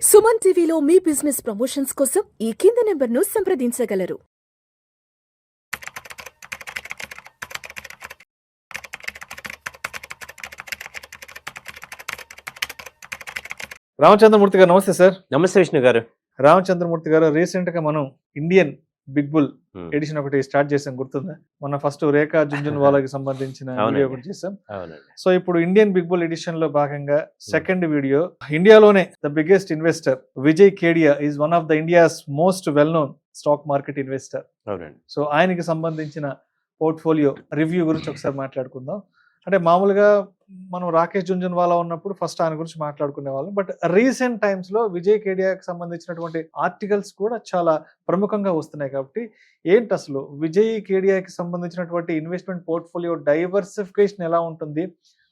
సుమన్ టీవీలో మీ business promotions కోసం ఈ కింది నెంబర్ను సంప్రదించగలరు. రామచంద్రమూర్తి గారు నమస్తే సార్. నమస్తే విష్ణు గారు. రామచంద్రమూర్తి గారు, రీసెంట్ గా మనం ఇండియన్ బిగ్ బుల్ హ్మ్. ఎడిషన్ ఒకటి స్టార్ట్ చేసాం, గుర్తుందా? మన ఫస్ట్ రేఖా జుంజున్వాలాకి సంబంధించిన అవునండి. వీడియో ఒకటి చేసాం. అవునండి. సో ఇప్పుడు ఇండియన్ బిగ్ బుల్ ఎడిషన్ లో భాగంగా సెకండ్ వీడియో, ఇండియాలోనే the biggest investor Vijay Kedia is one of the India's most well known stock market investor. అవునండి. సో ఆయనకి సంబంధించిన పోర్ట్ఫోలియో రివ్యూ గురించి ఒకసారి మాట్లాడుకుందాం. అంటే మామూలుగా మనం రాకేష్ జుంజున్వాలా ఉన్నప్పుడు ఫస్ట్ ఆయన గురించి మాట్లాడుకునే వాళ్ళం, బట్ రీసెంట్ టైమ్స్ లో విజయ్ కేడియాకి సంబంధించినటువంటి ఆర్టికల్స్ కూడా చాలా ప్రముఖంగా వస్తున్నాయి. కాబట్టి ఏంటి అసలు విజయ్ కేడియాకి సంబంధించినటువంటి ఇన్వెస్ట్మెంట్ పోర్ట్ఫోలియో డైవర్సిఫికేషన్ ఎలా ఉంటుంది,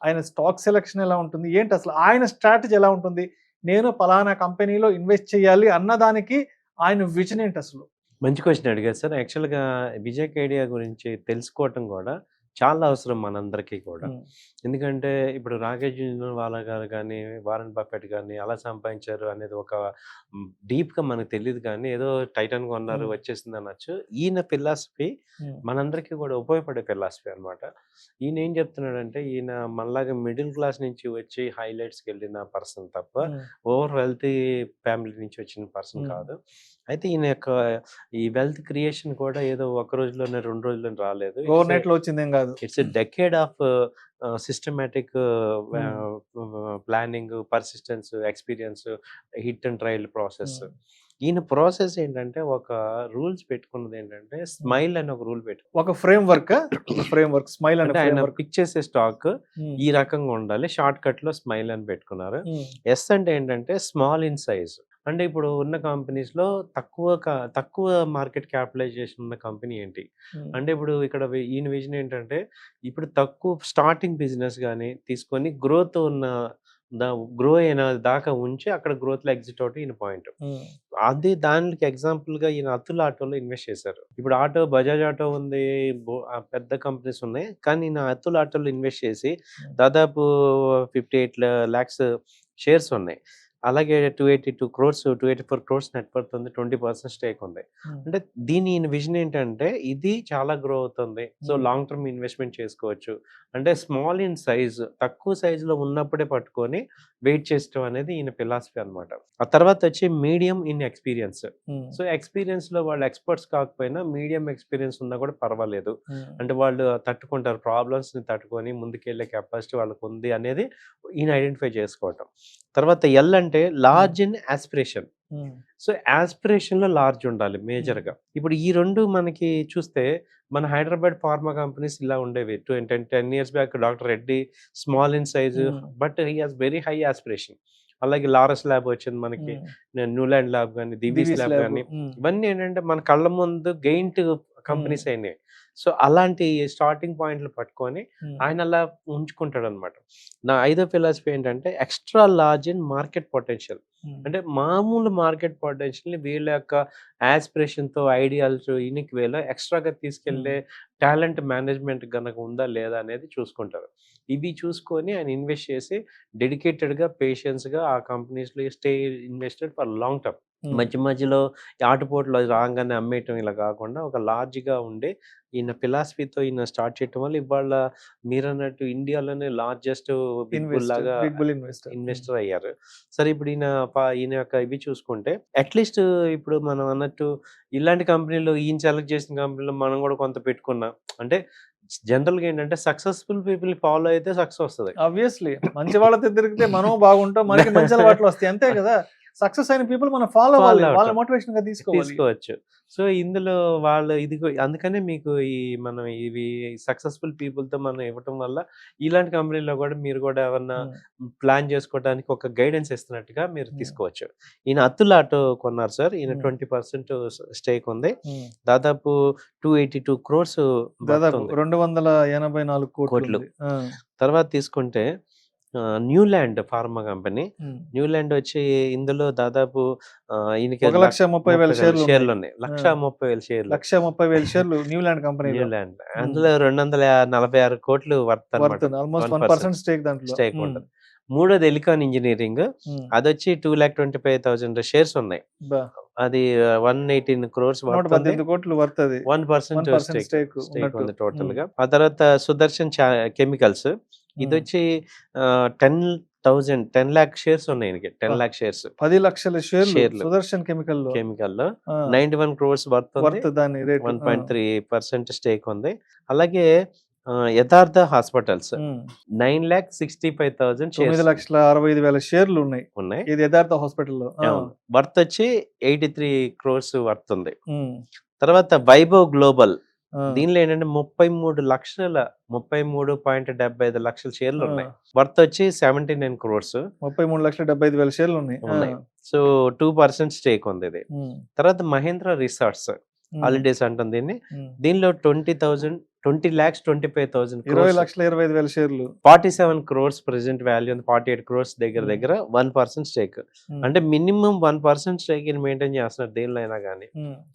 ఆయన స్టాక్ సెలెక్షన్ ఎలా ఉంటుంది, ఏంటి అసలు ఆయన స్ట్రాటజీ ఎలా ఉంటుంది, నేను పలానా కంపెనీలో ఇన్వెస్ట్ చేయాలి అన్నదానికి ఆయన విజన్ ఏంటి అసలు? మంచి క్వశ్చన్ అడిగారు సార్. యాక్చువల్‌గా విజయ్ కేడియా గురించి తెలుసుకోవటం కూడా చాలా అవసరం మనందరికీ కూడా. ఎందుకంటే ఇప్పుడు రాకేష్ జుంజున్వాలా గారు గానీ, వారెన్ బఫెట్ గానీ అలా సంపాదించారు అనేది ఒక డీప్‌గా మనకు తెలీదు కానీ ఏదో టైటాన్ కొన్నారు వచ్చేసింది అనొచ్చు. ఈయన ఫిలాసఫీ మనందరికీ కూడా ఉపయోగపడే ఫిలాసఫీ అనమాట. ఈయన ఏం చెప్తున్నాడంటే, ఈయన మనలాగా మిడిల్ క్లాస్ నుంచి వచ్చి హైలైట్స్‌కి వెళ్ళిన పర్సన్ తప్ప ఓవర్ వెల్తీ ఫ్యామిలీ నుంచి వచ్చిన పర్సన్ కాదు. అయితే ఈయన యొక్క ఈ వెల్త్ క్రియేషన్ కూడా ఏదో ఒక రోజులోనే 2 రోజుల్లోనే రాలేదు. ఓవర్ నైట్ లో వచ్చిందేం కాదు. It's a decade of systematic planning, persistence, experience, hit and trial process. ఈయన ప్రాసెస్ ఏంటంటే ఒక రూల్స్ పెట్టుకున్నది ఏంటంటే స్మైల్ అని ఒక రూల్ ఒక ఫ్రేమ్ వర్క్ స్మైల్ అంటే ఆయన పిక్ చేసే స్టాక్ ఈ రకంగా ఉండాలి. షార్ట్ కట్ లో స్మైల్ అని పెట్టుకున్నారు. ఎస్ అంటే ఏంటంటే స్మాల్ ఇన్ సైజ్. అంటే ఇప్పుడు ఉన్న కంపెనీస్‌లో తక్కువ మార్కెట్ క్యాపిటలైజేషన్ ఉన్న కంపెనీ ఏంటి? అంటే ఇప్పుడు ఇక్కడ ఈయన విజన్ ఏంటంటే, ఇప్పుడు తక్కువ స్టార్టింగ్ బిజినెస్ గాని తీసుకొని గ్రోత్ ఉన్న గ్రో అయిన దాకా ఉంచి అక్కడ గ్రోత్‌లో ఎగ్జిట్ అవ్వటం ఈయన పాయింట్. అది దానికి ఎగ్జాంపుల్‌గా ఈయన అతుల్ ఆటోలో ఇన్వెస్ట్ చేశారు. ఇప్పుడు బజాజ్ ఆటో ఉంది, పెద్ద కంపెనీస్ ఉన్నాయి. కానీ ఈయన అతుల్ ఆటోలో ఇన్వెస్ట్ చేసి దాదాపు 58 లాక్స్ షేర్స్ ఉన్నాయి. అలాగే 284 క్రోర్స్ నెట్ వర్త్ ఉంది. 20% స్టేక్ ఉంది. అంటే ఈయన విజన్ ఏంటంటే, ఇది చాలా గ్రో అవుతుంది. సో లాంగ్ టర్మ్ ఇన్వెస్ట్మెంట్ చేసుకోవచ్చు. అంటే స్మాల్ ఇన్ సైజ్, తక్కువ సైజులో ఉన్నప్పుడే పట్టుకొని వెయిట్ చేయడం అనేది ఈయన ఫిలాసఫీ అనమాట. ఆ తర్వాత వచ్చి medium in experience. So experience లో వాళ్ళు ఎక్స్పర్ట్స్ కాకపోయినా మీడియం ఎక్స్పీరియన్స్ ఉన్నా కూడా పర్వాలేదు. అంటే వాళ్ళు తట్టుకుంటారు, ప్రాబ్లమ్స్ ని తట్టుకొని ముందుకెళ్లే కెపాసిటీ వాళ్ళకు ఉంది అనేది ఈయన ఐడెంటిఫై చేసుకోవటం. తర్వాత ఎల్ అంటే large in aspiration. So aspiration లో లార్జ్ ఉండాలి మేజర్ గా. ఇప్పుడు ఈ రెండు మనకి చూస్తే మన హైదరాబాద్ ఫార్మా కంపెనీస్ ఇలా ఉండేవి. 10 years back doctor Reddy small in size, but he has very high aspiration. అలాగే లారస్ ల్యాబ్ వచ్చింది మనకి, న్యూలాండ్ ల్యాబ్ కానీ, దివీస్ ల్యాబ్ కానీ, ఇవన్నీ ఏంటంటే మన కళ్ళ ముందు గెయింట్ కంపెనీస్ అయినాయి. సో అలాంటి స్టార్టింగ్ పాయింట్లు పట్టుకొని ఆయన అలా ఉంచుకుంటాడు అనమాట. నా 5వ ఫిలాసఫీ ఏంటంటే extra large in market potential. అంటే మామూలు మార్కెట్ పొటెన్షియల్ని వీళ్ళ యొక్క యాస్పిరేషన్తో, ఐడియాల్స్, యూనిక్ వేలో ఎక్స్ట్రాగా తీసుకెళ్లే టాలెంట్ మేనేజ్మెంట్ గనక ఉందా లేదా అనేది చూసుకుంటారు. ఇవి చూసుకొని ఆయన ఇన్వెస్ట్ చేసి డెడికేటెడ్గా, పేషెన్స్గా ఆ కంపెనీస్లో stay invested for long term. మధ్యలో ఆటుపోట్లు రాగానే అమ్మేయటం ఇలా కాకుండా ఒక లార్జ్గా ఉండే ఈయన ఫిలాసఫీతో ఈయన స్టార్ట్ చేయటం వల్ల ఇవాళ మీరన్నట్టు ఇండియాలోనే లార్జెస్ట్ బిగ్ బుల్ లాగా ఇన్వెస్టర్ అయ్యారు. సరే ఇప్పుడు ఈయన యొక్క ఇవి చూసుకుంటే అట్లీస్ట్ ఇప్పుడు మనం అన్నట్టు ఇలాంటి కంపెనీలో ఈయన సెలెక్ట్ చేసిన కంపెనీలో మనం కూడా కొంత పెట్టుకున్నాం అంటే జనరల్‌గా ఏంటంటే సక్సెస్‌ఫుల్ పీపుల్ ఫాలో అయితే సక్సెస్ వస్తది. ఆబ్వియస్లీ మంచి వాళ్ళతో తిరిగితే మనం బాగుంటాం, మనకి మంచి అలవాట్లు వస్తాయి, అంతే కదా. సక్సెస్ అయిన పీపుల్ మనం ఫాలో అవ్వాలి, వాళ్ళ మోటివేషన్ గా తీసుకోవచ్చు. సో ఇందులో వాళ్ళు అందుకనే మీకు మనం ఇవి సక్సెస్ఫుల్ పీపుల్ తో మనం ఇవ్వటం వల్ల ఇలాంటి కంపెనీలో కూడా మీరు కూడా ఏమన్నా ప్లాన్ చేసుకోవడానికి ఒక గైడెన్స్ ఇస్తున్నట్టుగా మీరు తీసుకోవచ్చు. ఈయన అతుల్ ఆటో కొన్నారు సార్. ఈయన 20% స్టేక్ ఉంది. దాదాపు 282 క్రోర్స్, దాదాపు 284 కోట్లు. తర్వాత తీసుకుంటే న్యూలాండ్ ఫార్మా కంపెనీ. న్యూలాండ్ వచ్చి ఇందులో దాదాపు ఈయనకి 1,30,000 షేర్లు ఉన్నాయి. 1,30,000 షేర్లు న్యూలాండ్ కంపెనీ. అందులో 246 కోట్లు వర్త్ ఆల్మోస్ట్ 1% స్టేక్ దాంట్లో. స్టేక్ ఉంటుంది. మూడోది ఎలికాన్ ఇంజినీరింగ్, అదొచ్చి 2,25,000 షేర్స్ ఉన్నాయి. అది 118 crores వర్త్ ఉంది. 118 కోట్లు వర్త్ అది. 1% 1% స్టేక్ ఉన్నట్టు. ఉంది టోటల్ గా. ఆ తర్వాత సుదర్శన్ కెమికల్స్, ఇది వచ్చి 10 lakh షేర్స్ ఉన్నాయి. 10 lakh షేర్స్, 10 లక్షల షేర్లు షేర్లు సుదర్శన్ కెమికల్ లో. కెమికల్ లో 91 crores వర్త్ ఉంది. వర్త్ దాని రేట్ 1.3% స్టేక్ ఉంది. అలాగే యథార్థ హాస్పిటల్స్ 9,65,000 షేర్స్ 9,65,000 షేర్లు ఉన్నాయి. ఉన్నాయి. ఇది యథార్థ హాస్పిటల్లో. వర్త్ వచ్చి 83 crores వర్త్ ఉంది. తర్వాత వైభవ్ గ్లోబల్, దీనిలో ఏంటంటే 33.75 లక్షల షేర్లు ఉన్నాయి. వర్త్ వచ్చి 79 crores, 33,75,000 షేర్లు ఉన్నాయి. సో 2% స్టేక్ ఉంది ఇది. తర్వాత మహేంద్ర రిసార్ట్స్ హాలిడేస్ అంటాం దీన్ని. దీనిలో 20,25,000 20,25,000 షేర్లు, 47 crores ప్రెసెంట్ వాల్యూ ఉంది. 48 crores దగ్గర 1% స్టేక్. అంటే మినిమం 1% స్టేక్ మెయింటైన్ చేస్తున్నారు దేనిలో అయినా కానీ,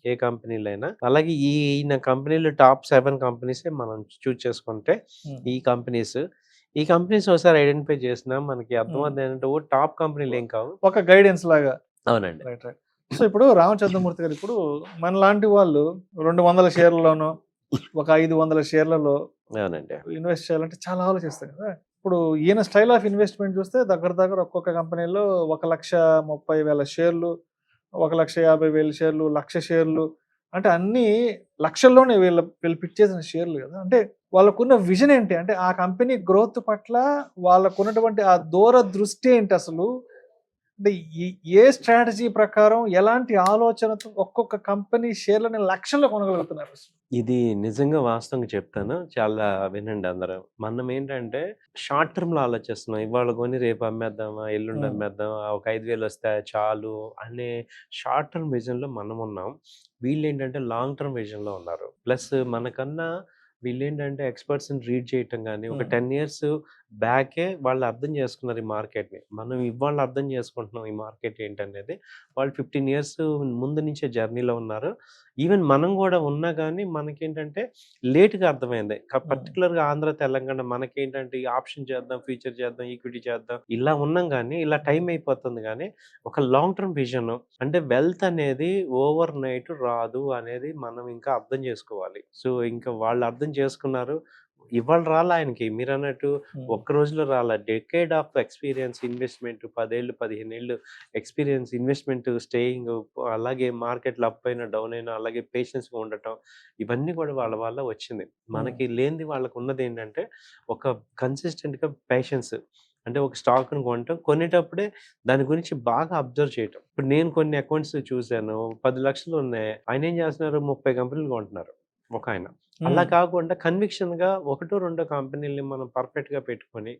ఏ కంపెనీలో అయినా. అలాగే ఈయన కంపెనీలు టాప్ 7 కంపెనీస్ మనం చూస్ చేసుకుంటే ఈ కంపెనీస్ ఒకసారి ఐడెంటిఫై చేసినా మనకి అర్థమవుతుంది ఏంటంటే టాప్ కంపెనీలు ఏం కావు, ఒక గైడెన్స్ లాగా. అవునండి. సో ఇప్పుడు రామచంద్రమూర్తి గారు, ఇప్పుడు మన లాంటి వాళ్ళు 200 షేర్లలోనో ఒక 500 షేర్లలో ఇన్వెస్ట్ చేయాలంటే చాలా ఆలోచిస్తారు కదా. ఇప్పుడు ఈయన స్టైల్ ఆఫ్ ఇన్వెస్ట్మెంట్ చూస్తే దగ్గర ఒక్కొక్క కంపెనీలో 1,30,000 షేర్లు, 1,50,000 షేర్లు, 1,00,000 షేర్లు, అంటే అన్ని లక్షల్లోనే వీళ్ళు పిక్ చేసిన షేర్లు కదా. అంటే వాళ్ళకున్న విజన్ ఏంటి, అంటే ఆ కంపెనీ గ్రోత్ పట్ల వాళ్ళకున్నటువంటి ఆ దూర దృష్టి ఏంటి అసలు, అంటే ఏ స్ట్రాటజీ ప్రకారం ఎలాంటి ఆలోచనతో ఒక్కొక్క కంపెనీ షేర్లని లక్షల్లో కొనగలుగుతున్నారు? ఇది నిజంగా వాస్తవంగా చెప్తాను, చాలా వినండి అందరూ. మనం ఏంటంటే షార్ట్ టర్మ్ లో ఆలోచిస్తున్నాం, ఇవాళ కొని రేపు అమ్మేద్దామా, ఎల్లుండి అమ్మేద్దామా, ఒక 5,000 వస్తాయి చాలు అనే షార్ట్ టర్మ్ విజన్ లో మనం ఉన్నాం. వీళ్ళు ఏంటంటే లాంగ్ టర్మ్ విజన్ లో ఉన్నారు. ప్లస్ మనకన్నా వీళ్ళు ఏంటంటే ఎక్స్పర్ట్స్ రీడ్ చేయటం కానీ, ఒక 10 years బ్యాకే వాళ్ళు అర్థం చేసుకున్నారు ఈ మార్కెట్ని. మనం ఇవాళ అర్థం చేసుకుంటున్నాం ఈ మార్కెట్ ఏంటనేది. వాళ్ళు 15 years ముందు నుంచే జర్నీలో ఉన్నారు. ఈవెన్ మనం కూడా ఉన్నా కానీ మనకేంటంటే లేట్గా అర్థమైంది. పర్టికులర్గా ఆంధ్ర తెలంగాణ మనకేంటంటే ఈ ఆప్షన్ చేద్దాం, ఫ్యూచర్ చేద్దాం, ఈక్విటీ చేద్దాం ఇలా ఉన్నాం, కానీ ఇలా టైం అయిపోతుంది. కానీ ఒక లాంగ్ టర్మ్ విజన్, అంటే వెల్త్ అనేది ఓవర్ నైట్ రాదు అనేది మనం ఇంకా అర్థం చేసుకోవాలి. సో ఇంకా వాళ్ళు అర్థం చేసుకున్నారు. ఇవాళ రాలా ఆయనకి, మీరు అన్నట్టు ఒక్క రోజులో రాలా. డెకేడ్ ఆఫ్ ఎక్స్పీరియన్స్, ఇన్వెస్ట్మెంట్ 10 ఏళ్ళు 15 ఏళ్ళు ఎక్స్పీరియన్స్, ఇన్వెస్ట్మెంట్, స్టేయింగ్, అలాగే మార్కెట్లో అప్ అయినా డౌన్ అయినా అలాగే పేషెన్స్గా ఉండటం, ఇవన్నీ కూడా వాళ్ళ వల్ల వచ్చింది. మనకి లేనిది వాళ్ళకు ఉన్నది ఏంటంటే ఒక కన్సిస్టెంట్గా పేషెన్స్. అంటే ఒక స్టాక్ను కొనటం, కొనేటప్పుడే దాని గురించి బాగా అబ్జర్వ్ చేయటం. ఇప్పుడు నేను కొన్ని అకౌంట్స్ చూశాను, 10 లక్షలు ఉన్నాయి, ఆయన ఏం చేస్తున్నారు, 30 కంపెనీలు కొంటున్నారు ఒక ఆయన. అలా కాకుండా కన్విక్షన్గా 1-2 కంపెనీలని మనం పర్ఫెక్ట్గా పెట్టుకొని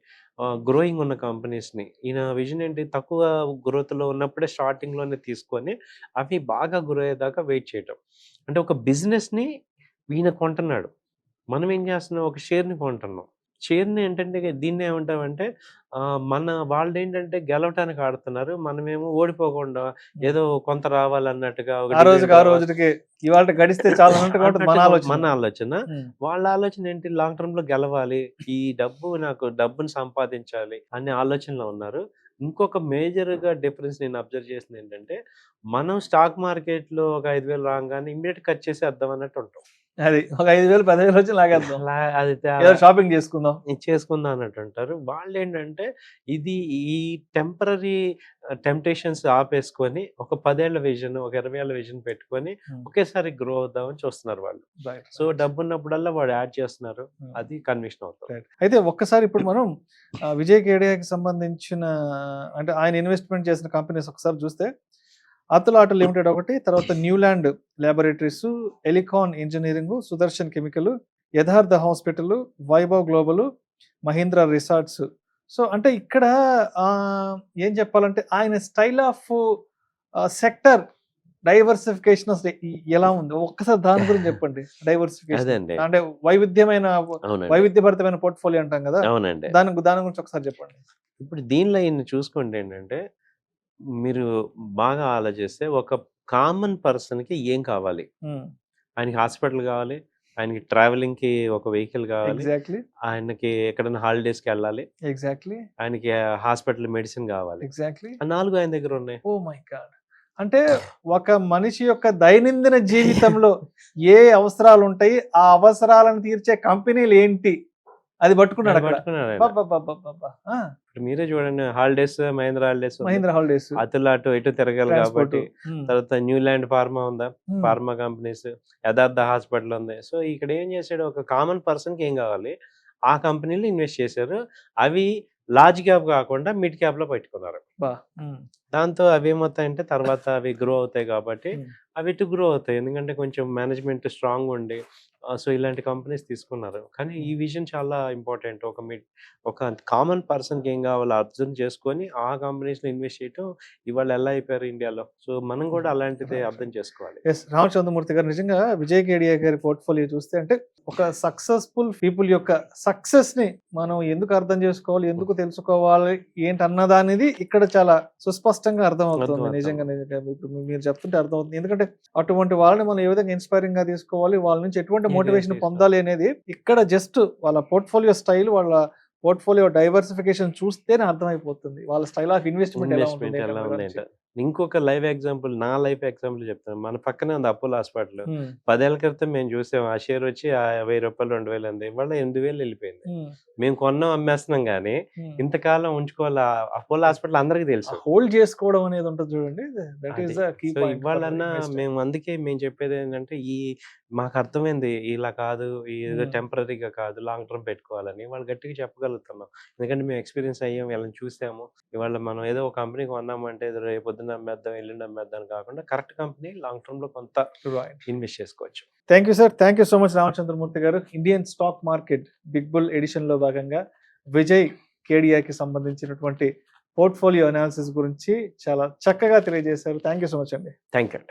గ్రోయింగ్ ఉన్న కంపెనీస్ని, ఈయన విజన్ ఏంటి, తక్కువ గ్రోత్లో ఉన్నప్పుడే స్టార్టింగ్లోనే తీసుకొని అవి బాగా గ్రో అయ్యేదాకా వెయిట్ చేయటం. అంటే ఒక బిజినెస్ని ఈయన కొంటున్నాడు, మనం ఏం చేస్తున్నాం, ఒక షేర్ని కొంటున్నాం. షేర్ని ఏంటంటే దీన్ని ఏమంటామంటే మన వాళ్ళు ఏంటంటే గెలవటానికి ఆడుతున్నారు, మనమేమో ఓడిపోకుండా ఏదో కొంత రావాలన్నట్టుగా ఇవాళ గడిస్తే చాలా మన ఆలోచన. వాళ్ళ ఆలోచన ఏంటి, లాంగ్ టర్మ్ లో గెలవాలి, ఈ డబ్బుని సంపాదించాలి అనే ఆలోచనలో ఉన్నారు. ఇంకొక మేజర్గా డిఫరెన్స్ నేను అబ్జర్వ్ చేసింది ఏంటంటే, మనం స్టాక్ మార్కెట్లో ఒక 5,000 రాగానే ఇమ్మీడియట్ కట్ చేసి వద్దాం అన్నట్టు ఉంటాం. అది ఒక 5,000 10,000 వచ్చి లాగేద్దాం, అది షాపింగ్ చేసుకుందాం అన్నట్టు అంటారు. వాళ్ళు ఏంటంటే ఇది ఈ టెంపరీ టెంప్టేషన్స్ ఆపేసుకొని ఒక 10 ఏళ్ల విజన్, ఒక 20 ఏళ్ల విజన్ పెట్టుకొని ఒకేసారి గ్రో అవుదామని చూస్తున్నారు వాళ్ళు. సో డబ్బు ఉన్నప్పుడల్లా వాడు యాడ్ చేస్తున్నారు, అది కన్విక్షన్ అవుతుంది. అయితే ఒక్కసారి ఇప్పుడు మనం విజయ్ కేడియాకి సంబంధించిన, అంటే ఆయన ఇన్వెస్ట్మెంట్ చేసిన కంపెనీస్ ఒకసారి చూస్తే, అతుల్ ఆటో లిమిటెడ్ ఒకటి, తర్వాత Neuland laboratories, Elecon engineering, Sudarshan chemical, Yatharth hospital, Vaibhav global, Mahindra resorts. So అంటే ఇక్కడ ఏం చెప్పాలంటే ఆయన స్టైల్ ఆఫ్ సెక్టర్ డైవర్సిఫికేషన్ ఎలా ఉంది, ఒక్కసారి దాని గురించి చెప్పండి. డైవర్సిఫికేషన్ అంటే వైవిధ్యభరితమైన పోర్ట్ఫోలియో అంటాం కదా, దాని గురించి ఒకసారి చెప్పండి. ఇప్పుడు దీనిలో ఈయన చూసుకుంటే ఏంటంటే, మీరు బాగా ఆలోచిస్తే ఒక కామన్ పర్సన్కి ఏం కావాలి, ఆయనకి హాస్పిటల్ కావాలి, ఆయనకి ట్రావెలింగ్ కి ఒక వెహికల్ కావాలి, ఎగ్జాక్ట్లీ ఆయనకి ఎక్కడైనా హాలిడేస్కి వెళ్ళాలి, ఎగ్జాక్ట్లీ ఆయనకి హాస్పిటల్ మెడిసిన్ కావాలి. ఎగ్జాక్ట్లీ ఆ 4 ఆయన దగ్గర ఉన్నాయి. Oh my god. అంటే ఒక మనిషి యొక్క దైనందిన జీవితంలో ఏ అవసరాలు ఉంటాయి, ఆ అవసరాలను తీర్చే కంపెనీలు ఏంటి, అది పట్టుకున్నాడు అక్కడ. పట్టుకున్నాడు ఆయన. అబ్బబ్బబ్బబ్బబ్బా. ఆ, ఇప్పుడు మీరే చూడండి, holidays Mahindra holidays Mahindra holidays, అతులు అటు ఇటు తిరగాలి ట్రాన్స్పోర్ట్. కాబట్టి. తర్వాత న్యూలాండ్ ఫార్మా ఉందా, ఫార్మా కంపెనీస్, యథార్థ హాస్పిటల్ ఉంది. సో ఇక్కడ ఏం చేశాడు, ఒక కామన్ పర్సన్కి ఏం కావాలి ఆ కంపెనీలు ఇన్వెస్ట్ చేశారు. అవి లార్జ్ క్యాప్ కాకుండా మిడ్ క్యాప్ లో పెట్టుకున్నారు. దాంతో అవి ఏమవుతాయంటే తర్వాత అవి గ్రో అవుతాయి కాబట్టి అవి ఇటు గ్రో అవుతాయి, ఎందుకంటే కొంచెం మేనేజ్మెంట్ స్ట్రాంగ్ ఉండి. సో ఇలాంటి కంపెనీస్ తీసుకున్నారు. కానీ ఈ విజన్ చాలా ఇంపార్టెంట్. ఒక కామన్ పర్సన్కి ఏం కావాలో అర్థం చేసుకొని ఆ కంపెనీస్లో ఇన్వెస్ట్ చేయటం ఇవాళ ఎలా అయిపోయారు ఇండియాలో. సో మనం కూడా అలాంటిదే అర్థం చేసుకోవాలి. ఎస్, రామచంద్రమూర్తి గారు, నిజంగా విజయ్ కేడియా గారి పోర్ట్ఫోలియో చూస్తే అంటే ఒక సక్సెస్ఫుల్ పీపుల్ యొక్క సక్సెస్ ని మనం ఎందుకు అర్థం చేసుకోవాలి, ఎందుకు తెలుసుకోవాలి ఏంటన్నదానిది ఇక్కడ చాలా సుస్పష్టంగా అర్థమవుతుంది. నిజంగా ఇప్పుడు మీరు చెప్తుంటే అర్థమవుతుంది. ఎందుకంటే అటువంటి వాళ్ళని మనం ఏ విధంగా ఇన్స్పైరింగ్ గా తీసుకోవాలి, వాళ్ళ నుంచి ఎటువంటి మోటివేషన్ పొందాలి అనేది ఇక్కడ జస్ట్ వాళ్ళ పోర్ట్ఫోలియో స్టైల్, వాళ్ళ పోర్ట్ఫోలియో డైవర్సిఫికేషన్ చూస్తేనే అర్థమైపోతుంది వాళ్ళ స్టైల్ ఆఫ్ ఇన్వెస్ట్మెంట్ ఎలా ఉంటుంది. ఎలా ఉంది. ఇంకొక లైవ్ ఎగ్జాంపుల్, నా లైఫ్ ఎగ్జాంపుల్ చెప్తాను. మన పక్కనే ఉంది అపోలో హాస్పిటల్. 10 ఏళ్ల క్రితం మేము చూసాం, ఆ షేర్ వచ్చి ₹1000 2,000 ఉంది, ఇవాళ 8,000 వెళ్ళిపోయింది. మేము కొన్నాం అమ్మేస్తున్నాం కానీ ఇంతకాలం ఉంచుకోవాలి. అపోలో హాస్పిటల్ అందరికి తెలుసు, హోల్డ్ చేసుకోవడం అనేది ఉంటుంది చూడండి. That is the key point. ఇవాళన్నా అందుకే మేము చెప్పేది ఏంటంటే మాకు అర్థమైంది, ఇలా కాదు, ఏదో టెంపరీగా కాదు, లాంగ్ టర్మ్ పెట్టుకోవాలని వాళ్ళు గట్టిగా చెప్పగలుగుతున్నాం. ఎందుకంటే మేము ఎక్స్పీరియన్స్ అయ్యాం, వీళ్ళని చూసాము. ఇవాళ మనం ఏదో ఒక కంపెనీ కొన్నామంటే ఏదో రేపు పొద్దున్న అమ్మేద్దాం, ఎల్లుండి అమ్మేద్దాం కాకుండా కరెక్ట్ కంపెనీ లాంగ్ టర్మ్ లో కొంత ఇన్వెస్ట్ చేసుకోవచ్చు. Thank you sir, thank you so much Ramachandramurthy గారు. Indian stock market big bull edition లో భాగంగా విజయ్ కేడియాకి సంబంధించినటువంటి పోర్ట్ఫోలియో అనాలిసిస్ గురించి చాలా చక్కగా తెలియజేశారు. థ్యాంక్ యూ సో మచ్ అండి. Thank you.